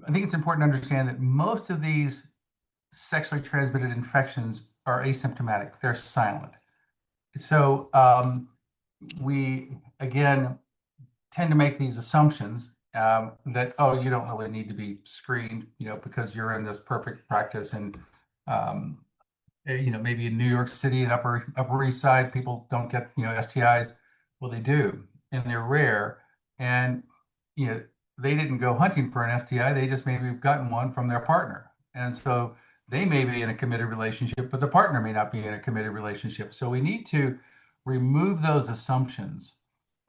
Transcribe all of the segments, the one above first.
I think it's important to understand that most of these sexually transmitted infections are asymptomatic. They're silent. So we, again, tend to make these assumptions that, oh, you don't really need to be screened, because you're in this perfect practice. And, maybe in New York City and Upper East Side, people don't get, STIs. Well, they do, and they're rare. And, you know, they didn't go hunting for an STI. They just maybe have gotten one from their partner. And so they may be in a committed relationship, but the partner may not be in a committed relationship. So we need to remove those assumptions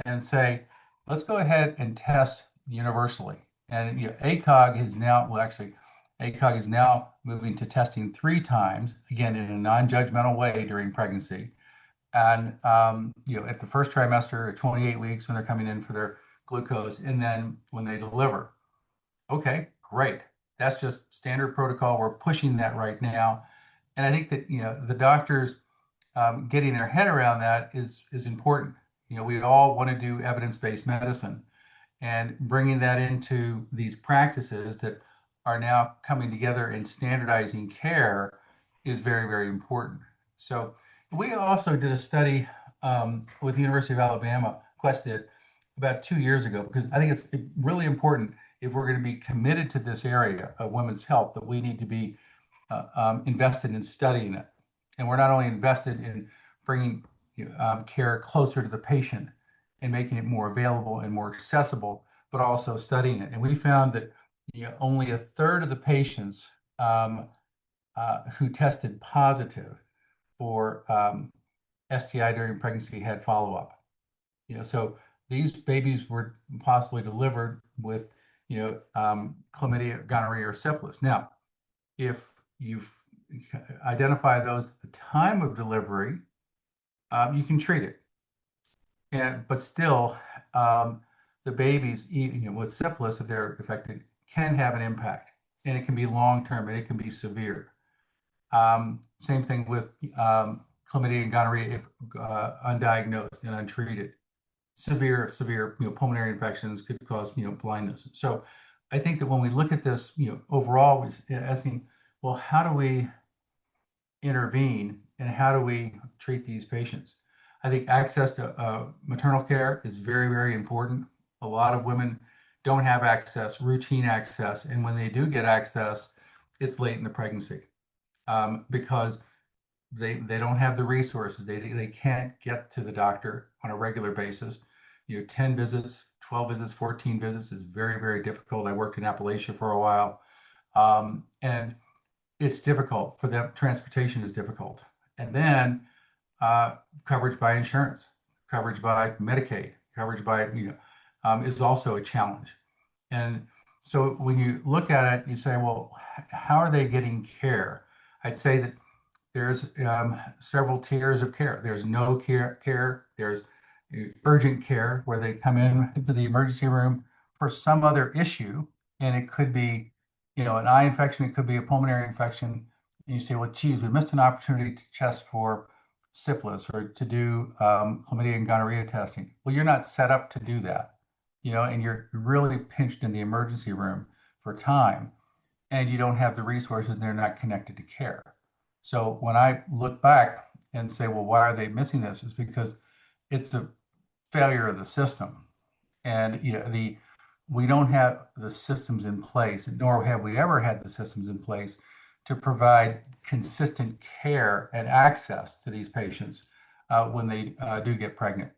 and say, let's go ahead and test universally. And ACOG is now, well, actually, ACOG is now moving to testing 3 times, again, in a non-judgmental way during pregnancy. And, at the first trimester, at 28 weeks when they're coming in for their glucose, and then when they deliver. Okay, great. That's just standard protocol. We're pushing that right now. And I think that, the doctors getting their head around that is important. We all want to do evidence-based medicine, and bringing that into these practices that are now coming together and standardizing care is very, very important. So we also did a study with the University of Alabama, Quest did, about 2 years ago, because I think it's really important if we're going to be committed to this area of women's health that we need to be invested in studying it. And we're not only invested in bringing care closer to the patient and making it more available and more accessible, but also studying it. And we found that only a third of the patients who tested positive for STI during pregnancy had follow-up. So these babies were possibly delivered with, chlamydia, gonorrhea, or syphilis. Now, if you've identified those at the time of delivery, you can treat it. But still, the babies, even with syphilis, if they're affected, can have an impact, and it can be long-term and it can be severe. Same thing with chlamydia and gonorrhea if undiagnosed and untreated. Severe, pulmonary infections could cause, blindness. So I think that when we look at this, overall, we're asking, well, how do we intervene and how do we treat these patients? I think access to maternal care is very, very important. A lot of women don't have access, routine access, and when they do get access, it's late in the pregnancy because they don't have the resources. They can't get to the doctor on a regular basis. 10 visits, 12 visits, 14 visits is very, very difficult. I worked in Appalachia for a while, and it's difficult for them. Transportation is difficult. And then coverage by insurance, coverage by Medicaid, coverage by, is also a challenge. And so when you look at it, you say, well, how are they getting care? I'd say that there's several tiers of care. There's no care. There's urgent care where they come in to the emergency room for some other issue, and it could be, an eye infection. It could be a pulmonary infection. And you say, well, geez, we missed an opportunity to test for syphilis or to do chlamydia and gonorrhea testing. Well, you're not set up to do that, and you're really pinched in the emergency room for time, and you don't have the resources, and they're not connected to care. So when I look back and say, well, why are they missing this? It's because it's a failure of the system. And we don't have the systems in place, nor have we ever had the systems in place to provide consistent care and access to these patients when they do get pregnant.